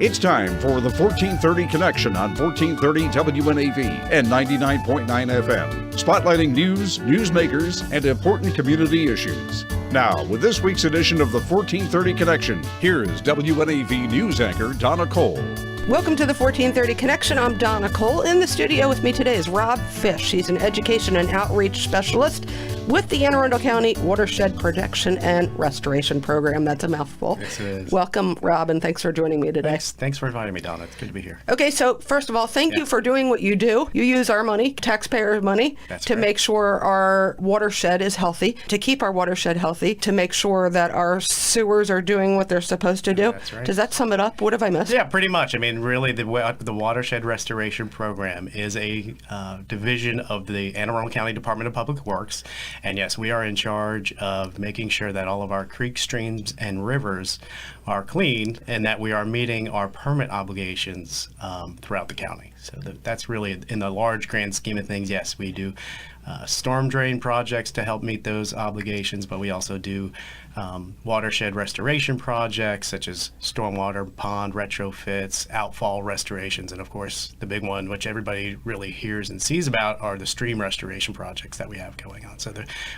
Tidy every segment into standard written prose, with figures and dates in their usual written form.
It's time for the 1430 Connection on 1430 WNAV and 99.9 FM, spotlighting news, newsmakers, and important community issues. Now, with this week's edition of the 1430 Connection, here is WNAV news anchor Donna Cole. Welcome to the 1430 Connection. I'm Donna Cole. In the studio with me today is Robb Fish. He's an education and outreach specialist with the Anne Arundel County Watershed Protection and Restoration Program. That's a mouthful. Yes, it is. Welcome, Robb, and thanks for joining me today. Thanks for inviting me, Donna. It's good to be here. Okay, so first of all, thank you for doing what you do. You use our money, taxpayer money, to make sure our watershed is healthy, to keep our watershed healthy, to make sure that our sewers are doing what they're supposed to do. That's right. Does that sum it up? What have I missed? Yeah, pretty much. I mean, really, the Watershed Restoration Program is a division of the Anne Arundel County Department of Public Works. And yes, we are in charge of making sure that all of our creeks, streams, and rivers are clean and that we are meeting our permit obligations throughout the county. So that's really, in the large grand scheme of things, yes, we do storm drain projects to help meet those obligations, but we also do watershed restoration projects such as stormwater pond retrofits, outfall restorations, and of course the big one which everybody really hears and sees about are the stream restoration projects that we have going on. So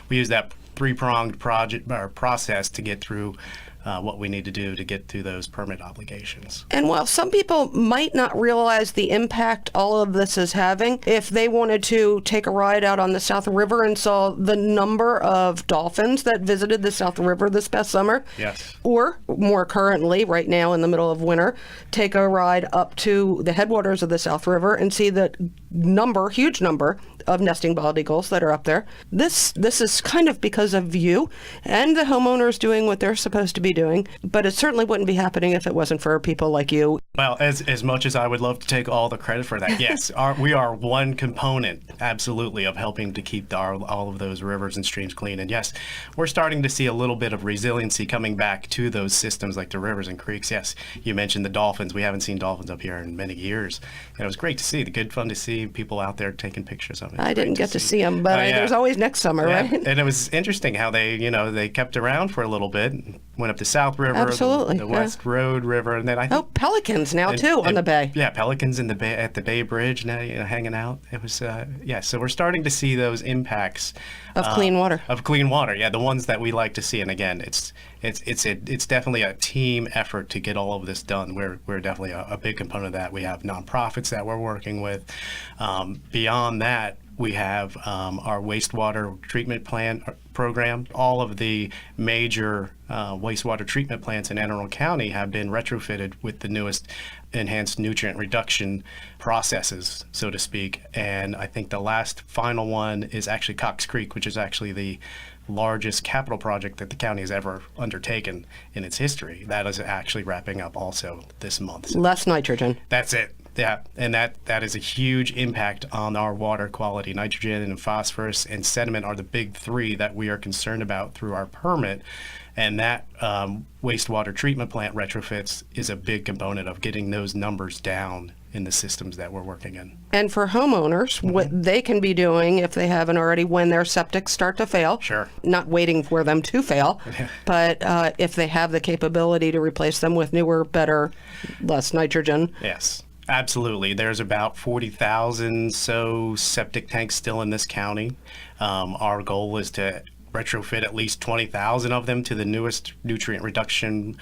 we use that three-pronged project or process to get through what we need to do to get through those permit obligations. And while some people might not realize the impact all of this is having, if they wanted to take a ride out on the South River and saw the number of dolphins that visited the South River this past summer, yes, or more currently, right now in the middle of winter, take a ride up to the headwaters of the South River and see the huge number of nesting bald eagles that are up there. This is kind of because of you and the homeowners doing what they're supposed to be doing, but it certainly wouldn't be happening if it wasn't for people like you. Well, as much as I would love to take all the credit for that, yes, we are one component, absolutely, of helping to keep all of those rivers and streams clean. And yes, we're starting to see a little bit of resiliency coming back to those systems like the rivers and creeks. Yes, you mentioned the dolphins. We haven't seen dolphins up here in many years. And it was great to see, good fun to see people out there taking pictures of it. I didn't get to see them, but there's always next summer, right? And it was interesting how they kept around for a little bit, went up the South River, absolutely, the West Road River, and then I think pelicans now too on the bay. Yeah, pelicans in the bay at the Bay Bridge now, hanging out. It was so we're starting to see those impacts of clean water. Of clean water, yeah, the ones that we like to see. And again, it's definitely a team effort to get all of this done. We're definitely a big component of that. We have nonprofits that we're working with. Beyond that, we have our wastewater treatment plant program. All of the major wastewater treatment plants in Anne Arundel County have been retrofitted with the newest enhanced nutrient reduction processes, so to speak. And I think the last final one is actually Cox Creek, which is actually the largest capital project that the county has ever undertaken in its history. That is actually wrapping up also this month. So less nitrogen. That's it. Yeah, and that is a huge impact on our water quality. Nitrogen and phosphorus and sediment are the big three that we are concerned about through our permit. And that wastewater treatment plant retrofits is a big component of getting those numbers down in the systems that we're working in. And for homeowners, what they can be doing if they haven't already when their septics start to fail, sure, not waiting for them to fail, but if they have the capability to replace them with newer, better, less nitrogen. Yes. Absolutely. There's about 40,000 septic tanks still in this county. Our goal is to retrofit at least 20,000 of them to the newest nutrient reduction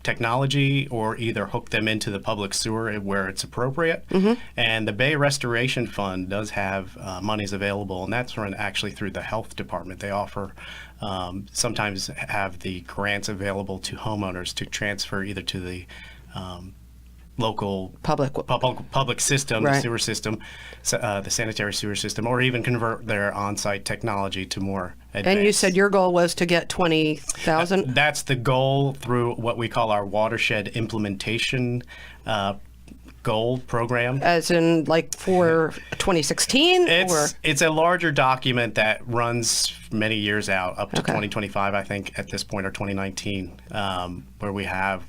technology, or either hook them into the public sewer where it's appropriate. Mm-hmm. And the Bay Restoration Fund does have monies available, and that's run actually through the health department. They offer sometimes have the grants available to homeowners to transfer either to the local public system, right, the sewer system, the sanitary sewer system, or even convert their on-site technology to more advanced. And you said your goal was to get 20,000? That's the goal through what we call our watershed implementation goal program. As in like for 2016? It's a larger document that runs many years out, up to 2025, I think, at this point, or 2019, where we have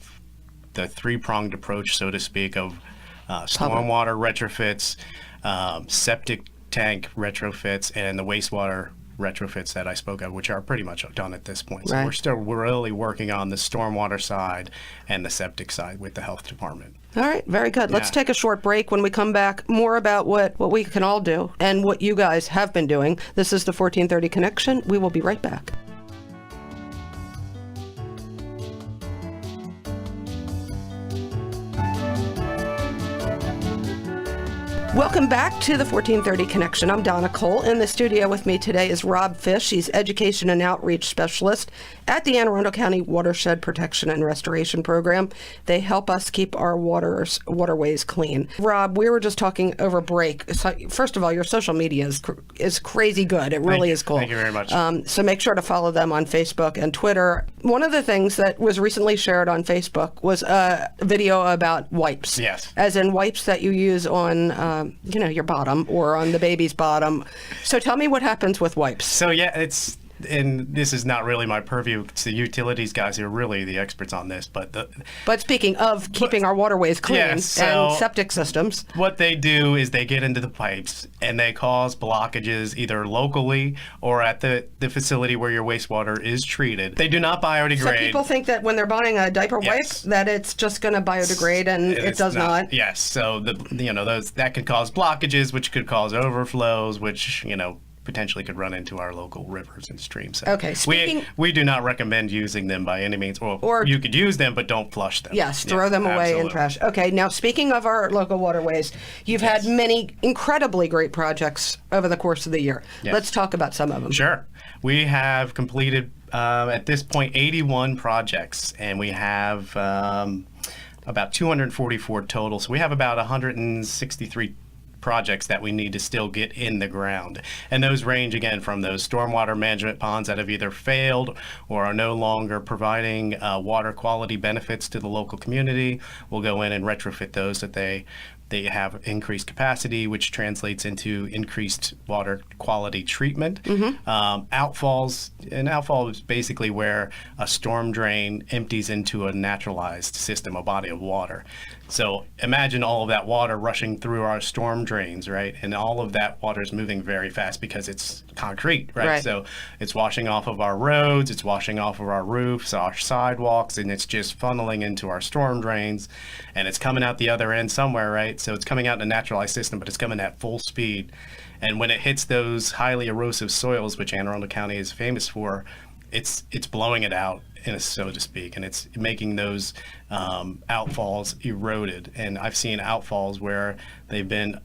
the three-pronged approach, so to speak, of stormwater retrofits, septic tank retrofits, and the wastewater retrofits that I spoke of, which are pretty much done at this point. So Right. we're still really working on the stormwater side and the septic side with the health department. All right, very good. Let's Yeah. take a short break. When we come back, more about what we can all do and what you guys have been doing. This is the 1430 Connection. We will be right back. Welcome back to the 1430 Connection. I'm Donna Cole. In the studio with me today is Robb Fish. He's Education and Outreach Specialist at the Anne Arundel County Watershed Protection and Restoration Program. They help us keep our waterways clean. Robb, we were just talking over break. So, first of all, your social media is crazy good. It really is cool. Thank you very much. So make sure to follow them on Facebook and Twitter. One of the things that was recently shared on Facebook was a video about wipes. Yes. As in wipes that you use on, your bottom or on the baby's bottom. So tell me what happens with wipes. So yeah, and this is not really my purview. It's the utilities guys who are really the experts on this. But speaking of keeping our waterways clean Yeah, and so septic systems. what they do is they get into the pipes and they cause blockages either locally or at the facility where your wastewater is treated. They do not biodegrade. So people think that when they're buying a diaper Yes. wipe that it's just going to biodegrade, and it It's does not. Yes. So those that could cause blockages, which could cause overflows, which potentially could run into our local rivers and streams. So Okay, speaking- we do not recommend using them by any means. Or you could use them, but don't flush them. Yes, throw them away in absolutely. trash. Okay, now speaking of our local waterways, you've had many incredibly great projects over the course of the year. Yes. Let's talk about some of them. Sure. We have completed, at this point, 81 projects, and we have about 244 total. So we have about 163 projects that we need to still get in the ground. And those range, again, from those stormwater management ponds that have either failed or are no longer providing water quality benefits to the local community. We'll go in and retrofit those that they have increased capacity, which translates into increased water quality treatment. Outfalls, an outfall is basically where a storm drain empties into a naturalized system, a body of water. So imagine all of that water rushing through our storm drains, right? And all of that water is moving very fast because it's concrete, right? So it's washing off of our roads, it's washing off of our roofs, our sidewalks, and it's just funneling into our storm drains, and it's coming out the other end somewhere, right? So it's coming out in a naturalized system, but it's coming at full speed. And when it hits those highly erosive soils, which Anne Arundel County is famous for, it's blowing it out, so to speak, and it's making those outfalls eroded. And I've seen outfalls where they've been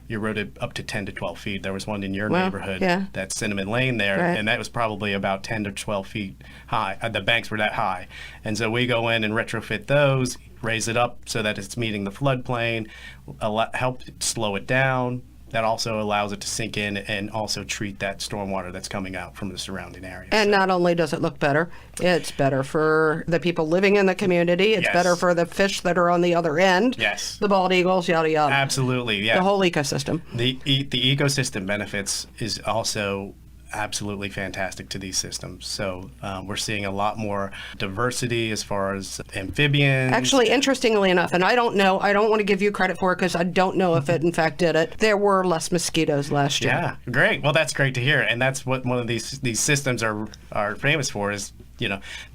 eroded up to 10 to 12 feet. There was one in your neighborhood, that's Cinnamon Lane there, and that was probably about 10 to 12 feet high. The banks were that high. And so we go in and retrofit those, raise it up so that it's meeting the floodplain, help slow it down. That also allows it to sink in and also treat that stormwater that's coming out from the surrounding area. And not only does it look better, it's better for the people living in the community. It's better for the fish that are on the other end. Yes. The bald eagles, yada, yada. Absolutely, yeah. The whole ecosystem. The ecosystem benefits is also absolutely fantastic to these systems. So we're seeing a lot more diversity as far as amphibians. Actually, interestingly enough, and I don't want to give you credit for it because I don't know if it in fact did it, there were less mosquitoes last year. Yeah, great. Well, that's great to hear. And that's what one of these systems are famous for is,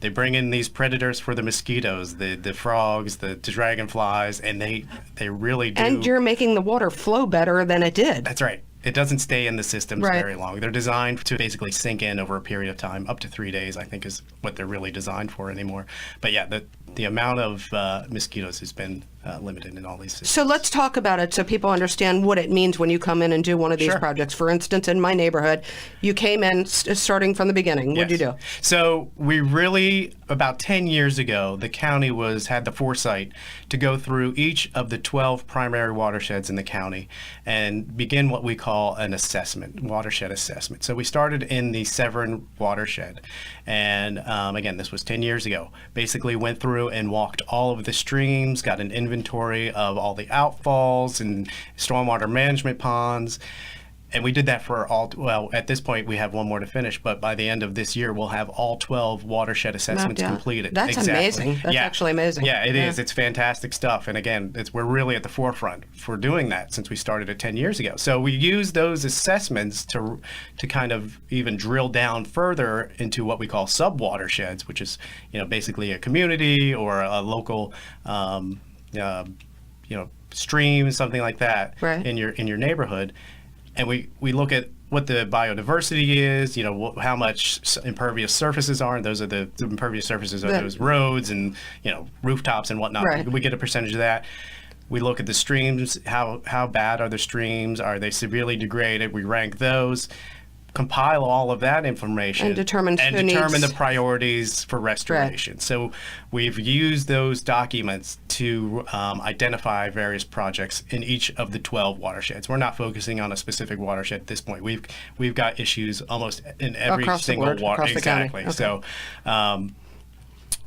they bring in these predators for the mosquitoes, the frogs, the dragonflies, and they really do. And you're making the water flow better than it did. That's right. It doesn't stay in the systems very long. They're designed to basically sink in over a period of time, up to 3 days, I think is what they're really designed for anymore. But yeah, the amount of mosquitoes has been limited in all these systems. So let's talk about it so people understand what it means when you come in and do one of these projects. For instance, in my neighborhood, you came in starting from the beginning. What did you do? So we really, about 10 years ago, the county had the foresight to go through each of the 12 primary watersheds in the county and begin what we call an assessment, watershed assessment. So we started in the Severn watershed. And again, this was 10 years ago. Basically went through and walked all of the streams, got an inventory of all the outfalls and stormwater management ponds, And we did that for well, at this point, we have one more to finish, but by the end of this year, we'll have all 12 watershed assessments Mapped out. completed. That's amazing. That's actually amazing. Yeah, it is. It's fantastic stuff. And again, we're really at the forefront for doing that since we started it 10 years ago. So we use those assessments to kind of even drill down further into what we call sub-watersheds, which is, basically a community or a local, stream, something like that in your neighborhood. And we look at what the biodiversity is, how much impervious surfaces are, and those are the impervious surfaces are those roads and, rooftops and whatnot. Right. We get a percentage of that. We look at the streams, how bad are the streams? Are they severely degraded? We rank those, compile all of that information, and determine the priorities for restoration. Right. So we've used those documents to identify various projects in each of the 12 watersheds. We're not focusing on a specific watershed at this point. We've got issues almost in every single watershed. Exactly. Okay.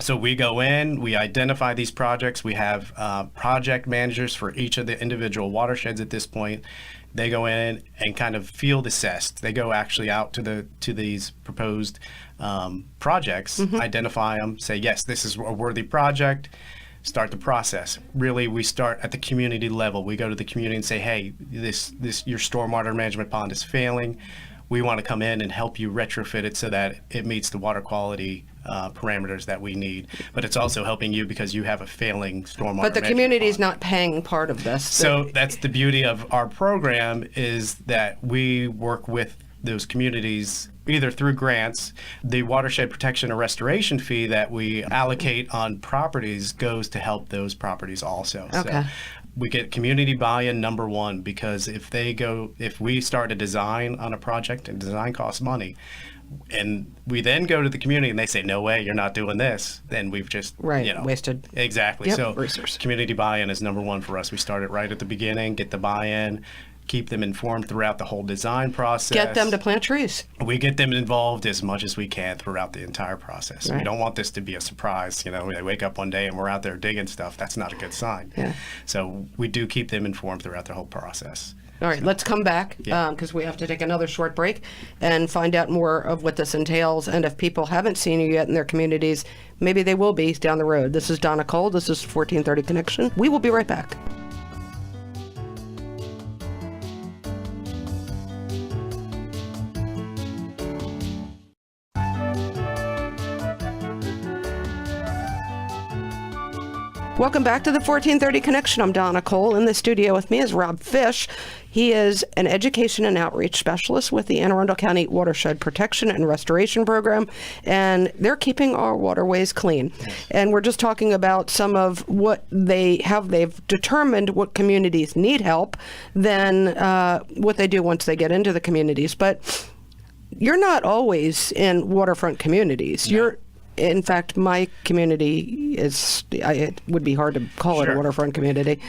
So we go in, we identify these projects. We have project managers for each of the individual watersheds at this point. They go in and kind of field assess. They go actually out to these proposed projects, identify them, say, yes, this is a worthy project, start the process. Really, we start at the community level. We go to the community and say, hey, your stormwater management pond is failing. We want to come in and help you retrofit it so that it meets the water quality parameters that we need. But it's also helping you because you have a failing stormwater. But the community's not paying part of this. So that's the beauty of our program, is that we work with those communities either through grants. The watershed protection or restoration fee that we allocate on properties goes to help those properties also. Okay. So we get community buy-in, number one, because if we start a design on a project, and design costs money, and we then go to the community and they say, no way, you're not doing this, then we've just wasted. Exactly. Yep. So resource. Community buy-in is number one for us. We start it right at the beginning, get the buy-in, keep them informed throughout the whole design process. Get them to plant trees. We get them involved as much as we can throughout the entire process. Right. We don't want this to be a surprise. They wake up one day and we're out there digging stuff. That's not a good sign. Yeah. So we do keep them informed throughout the whole process. All right, let's come back because we have to take another short break and find out more of what this entails. And if people haven't seen you yet in their communities, maybe they will be down the road. This is Donna Cole. This is 1430 Connection. We will be right back. Welcome back to the 1430 Connection. I'm Donna Cole. In the studio with me is Robb Fish. He is an education and outreach specialist with the Anne Arundel County Watershed Protection and Restoration Program, and they're keeping our waterways clean. And we're just talking about some of what they've determined what communities need help, then what they do once they get into the communities. But you're not always in waterfront communities. No. In fact, my community it would be hard to call it a waterfront community.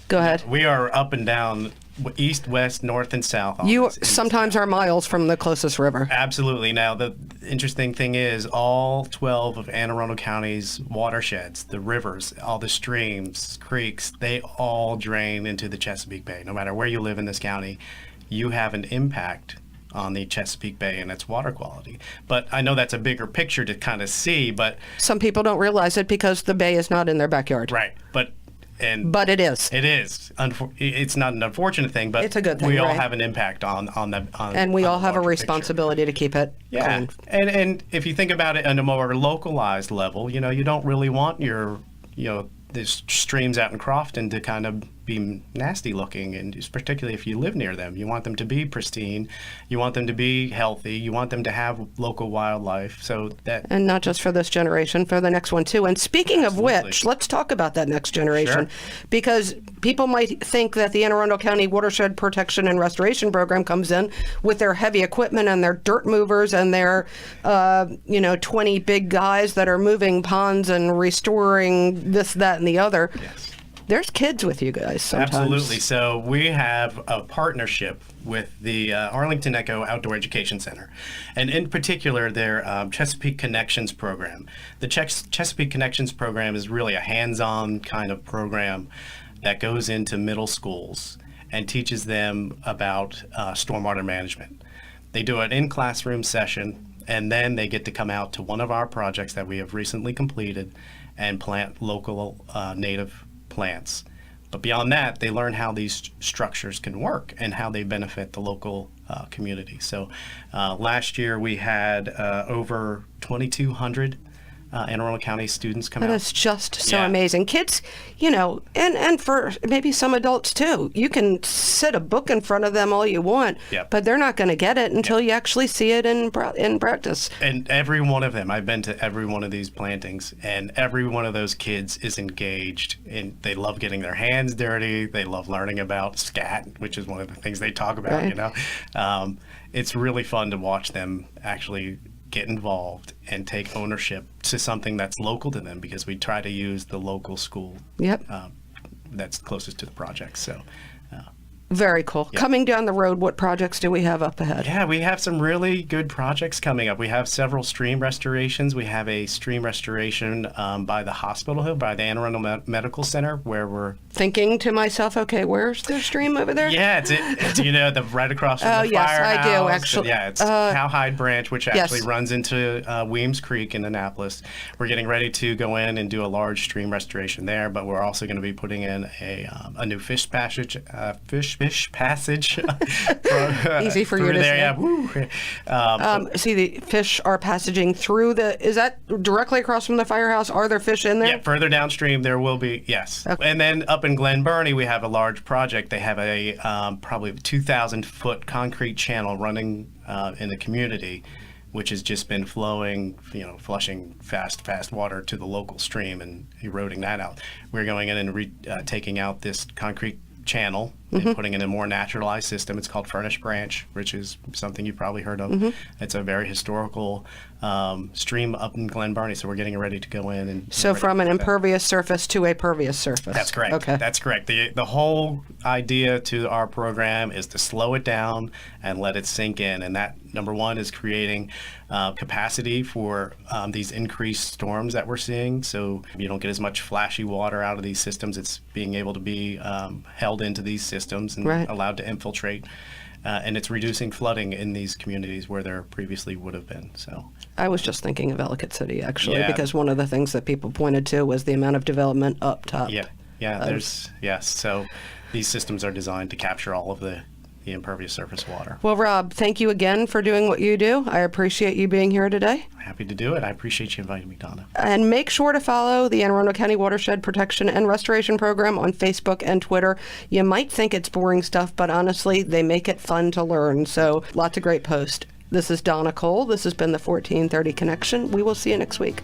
Go ahead. We are up and down, east, west, north, and south. You sometimes are miles from the closest river. Absolutely. Now, the interesting thing is all 12 of Anne Arundel County's watersheds, the rivers, all the streams, creeks, they all drain into the Chesapeake Bay. No matter where you live in this county, you have an impact on the Chesapeake Bay and its water quality. But I know that's a bigger picture to kind of see, but some people don't realize it because the bay is not in their backyard. Right. But it is. It is. It's not an unfortunate thing, but it's a good thing. We all have an impact on the and we all have a responsibility to keep it clean. And if you think about it on a more localized level, you don't really want the streams out in Crofton to kind of be nasty looking, and particularly if you live near them. You want them to be pristine, you want them to be healthy, you want them to have local wildlife, and not just for this generation, for the next one too. And speaking of which, let's talk about that next generation. Sure. Because people might think that the Anne Arundel County Watershed Protection and Restoration Program comes in with their heavy equipment and their dirt movers and their 20 big guys that are moving ponds and restoring this, that, and the other. Yes. There's kids with you guys sometimes. Absolutely. So we have a partnership with the Arlington Echo Outdoor Education Center, and in particular their Chesapeake Connections program. The Chesapeake Connections program is really a hands-on kind of program that goes into middle schools and teaches them about stormwater management. They do an in-classroom session, and then they get to come out to one of our projects that we have recently completed and plant local native plants. But beyond that, they learn how these structures can work and how they benefit the local community. So last year we had over 2,200 Anne Arundel County students come out. That is just so Yeah. amazing. Kids, you know, and for maybe some adults too, you can sit a book in front of them all you want, Yep. but they're not going to get it until you actually see it in practice. And every one of them, I've been to every one of these plantings, and every one of those kids is engaged, and they love getting their hands dirty. They love learning about scat, which is one of the things they talk about, Right. you know. It's really fun to watch them actually get involved and take ownership to something that's local to them, because we try to use the local school Yep. that's closest to the project. So Very cool. Coming down the road, what projects do we have up ahead? yeah, we have some really good projects coming up. We have several stream restorations. We have a stream restoration by the hospital hill, by the Anne Arundel Medical Center, where we're Thinking to myself, okay, where's the stream over there? yeah, it's you know, the right across from Oh, the yes, firehouse. I do, actually. Yeah, it's Cowhide Branch, which actually yes. runs into Weems Creek in Annapolis. We're getting ready to go in and do a large stream restoration there, but we're also going to be putting in a new fish passage. Easy for you through to there, say. Yeah, woo. See, the fish are passaging through is that directly across from the firehouse? Are there fish in there? Yeah, further downstream there will be, yes. Okay. And then up in Glen Burnie, we have a large project. They have a probably 2,000-foot concrete channel running in the community, which has just been flowing, you know, flushing fast water to the local stream and eroding that out. We're going in and taking out this concrete channel and putting in a more naturalized system. It's called Furnace Branch, which is something you've probably heard of. It's a very historical stream up in Glen Burnie, so we're getting ready to go in and So from an impervious surface to a pervious surface. that's correct. Okay. That's correct. The whole idea to our program is to slow it down and let it sink in. And that, number one, is creating capacity for these increased storms that we're seeing. So you don't get as much flashy water out of these systems. It's being able to be held into these systems and Right. allowed to infiltrate. And it's reducing flooding in these communities where there previously would have been. So. I was just thinking of Ellicott City, actually, Yeah. because one of the things that people pointed to was the amount of development up top. Yeah, yes. So these systems are designed to capture all of the impervious surface water. Well, Rob, thank you again for doing what you do. I appreciate you being here today. Happy to do it. I appreciate you inviting me, Donna. And make sure to follow the Anne Arundel County Watershed Protection and Restoration Program on Facebook and Twitter. You might think it's boring stuff, but honestly, they make it fun to learn. So lots of great posts. This is Donna Cole. This has been the 1430 Connection. We will see you next week.